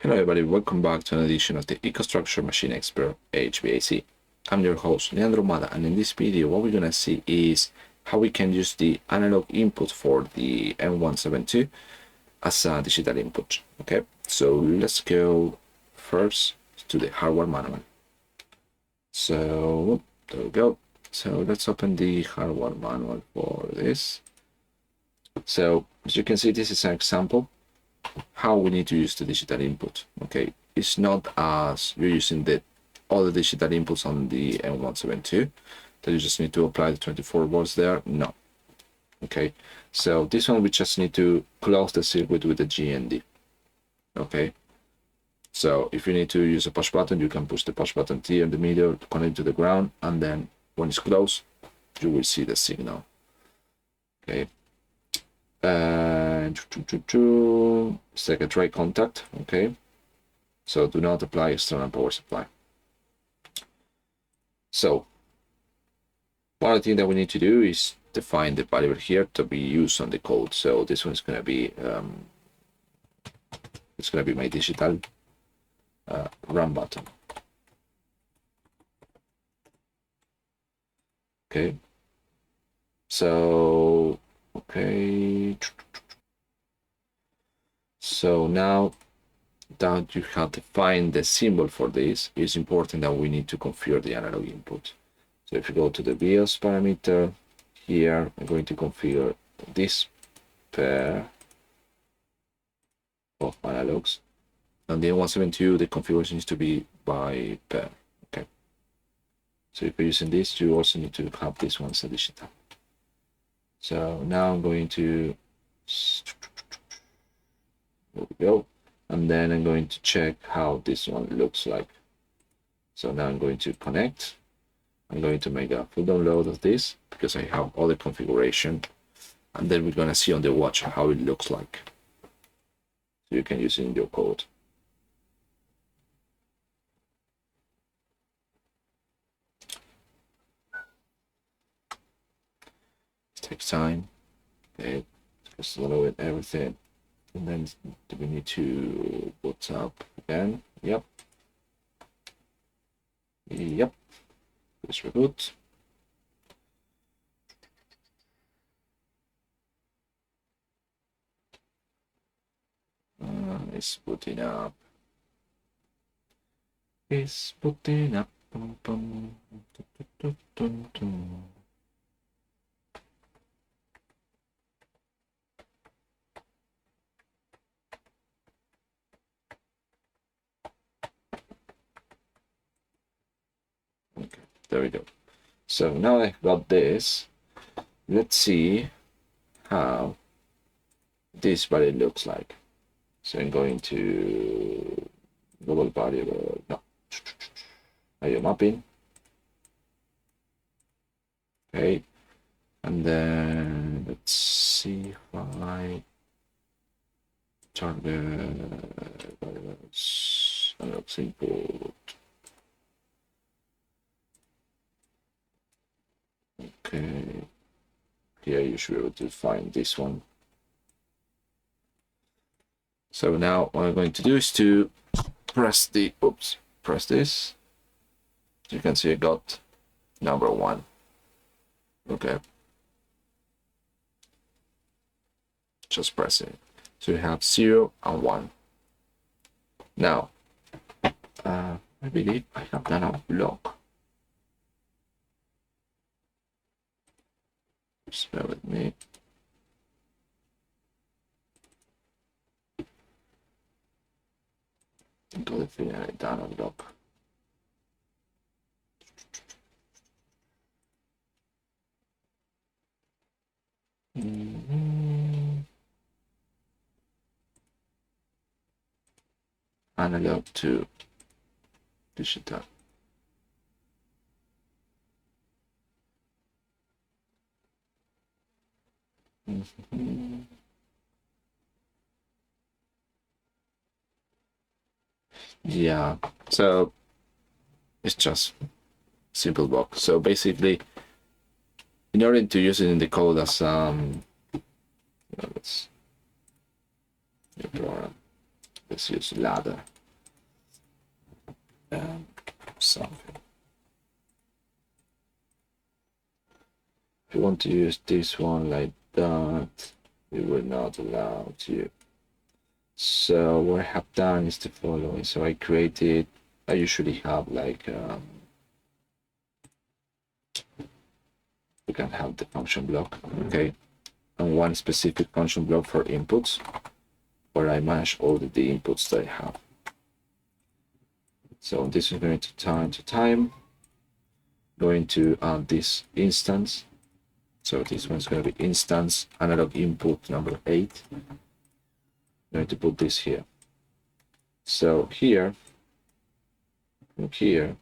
Hello everybody, welcome back to an edition of the EcoStruxure Machine Expert HVAC. I'm your host, Leandro Mada, and in this video what we're going to see is how we can use the analog input for the M172 as a digital input. Okay, so let's go first to the hardware manual. So there we go. So let's open the hardware manual for this. So as you can see, this is an example how we need to use the digital input. Okay, it's not as you're using all the digital inputs on the M172 that you just need to apply the 24 volts there. No. Okay, so this one we just need to close the circuit with the GND. Okay, so if you need to use a push button, you can push the push button here in the middle, connect to the ground, and then when it's closed you will see the signal. Okay, and second tray contact. Okay, so do not apply external power supply. So one thing that we need to do is define the variable here to be used on the code. So this one is going to be my digital run button. Okay, so okay, so now that you have defined the symbol for this, it's important that we need to configure the analog input. So if you go to the BIOS parameter here, I'm going to configure this pair of analogs, and the M172 the configuration needs to be by pair. Okay, so if you're using this, you also need to have this one as a digital. So now I'm going to, there we go, and then I'm going to check how this one looks like. So now I'm going to connect. I'm going to make a full download of this because I have all the configuration, and then we're going to see on the watch how it looks like, so you can use it in your code. It takes time. Okay, just download everything, and then we need to boot up again. Yep. Let's reboot. It's booting up. It's booting up. Bum, bum. Dun, dun, dun. Okay, there we go. So now I got this. Let's see how this value looks like. So I'm going to global variable, no, IO mapping. Okay, and then let's see if I target variables, analog input. Okay, here you should be able to find this one. So now what I'm going to do is to press this. You can see I got number 1. Okay, just press it. So you have 0 and 1. Now I believe I have done a block. Just bear with me. Until the final done a block. Analog to digital. Yeah, so it's just simple block. So basically, in order to use it in the code as let's use ladder. something. If you want to use this one like that, it will not allow you. So what I have done is the following. So I created, I usually have like we can have the function block, okay, and one specific function block for inputs where I manage all the inputs that I have. So this is going to time, going to add this instance. So this one's going to be instance analog input number 8. I'm going to put this here. So here, from here,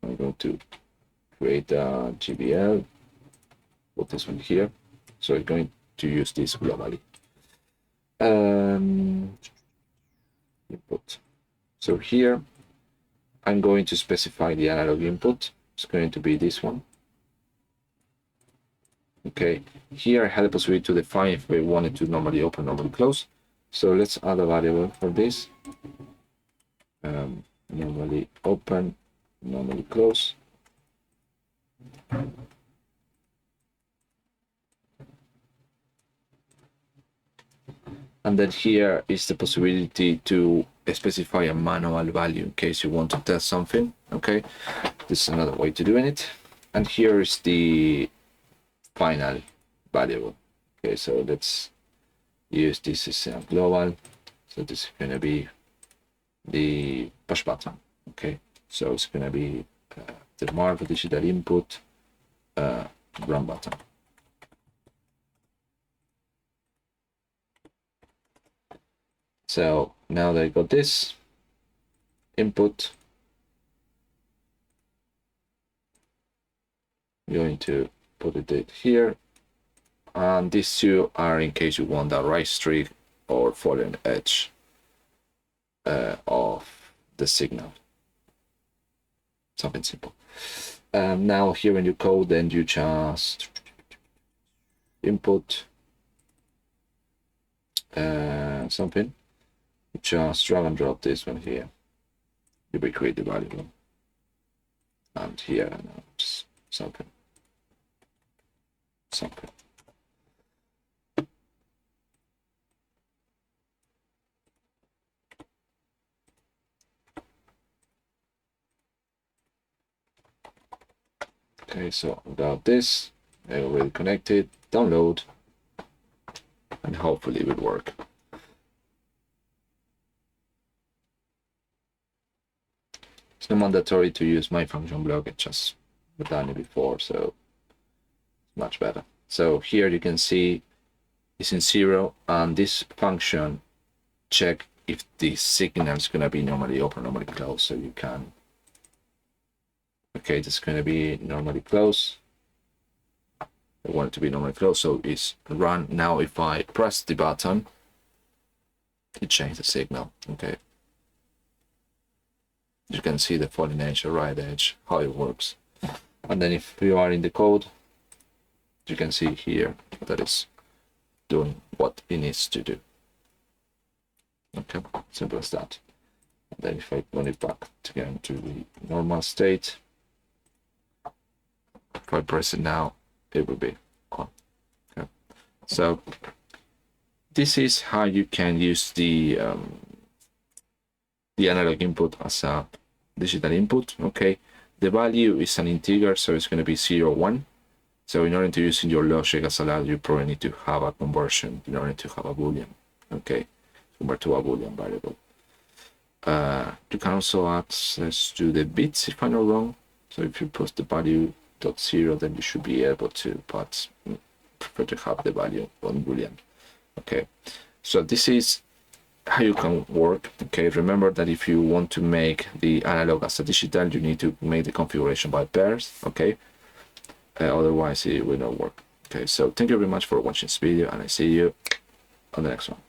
I'm going to create a GBL, put this one here. So I'm going to use this globally. Input. So here, I'm going to specify the analog input. It's going to be this one. Okay, here I had the possibility to define if we wanted to normally open, normally close. So let's add a variable for this. Normally open, normally close. And then here is the possibility to specify a manual value in case you want to test something. Okay, this is another way to doing it. And here is the final variable. Okay, so let's use this as a global. So this is going to be the push button. Okay, so it's going to be the mark digital input run button. So now that I got this input, I'm going to put it here, and these two are in case you want a right streak or fallen edge of the signal. Something simple. Now here in your code, then you just input something. Just drag and drop this one here. You will create the variable, and here just something. Okay, so without this, I will connect it, download, and hopefully it will work. It's not mandatory to use my function block, it's just I've done it before, so it's much better. So here you can see it's in 0, and this function check if the signal is going to be normally open, normally close, so you can. Okay, this is going to be normally close. I want it to be normally close, so it's run. Now if I press the button, it changes the signal. Okay, you can see the falling edge or right edge, how it works. And then if you are in the code, you can see here that it's doing what it needs to do. Okay, simple as that. And then if I run it back again to the normal state, if I press it now, it will be on. Okay, so this is how you can use the analog input as a digital input. Okay, the value is an integer, so it's going to be 0, 1. So in order to use in your logic as allowed, you probably need to have a conversion in order to have a boolean. Okay, convert to a boolean variable. You can also access to the bits if I'm not wrong. So if you post the value .0, then you should be able to, but prefer to have the value on boolean. Okay, so this is how you can work. Okay, remember that if you want to make the analog as a digital, you need to make the configuration by pairs. Okay, otherwise it will not work. Okay, so thank you very much for watching this video, and I see you on the next one.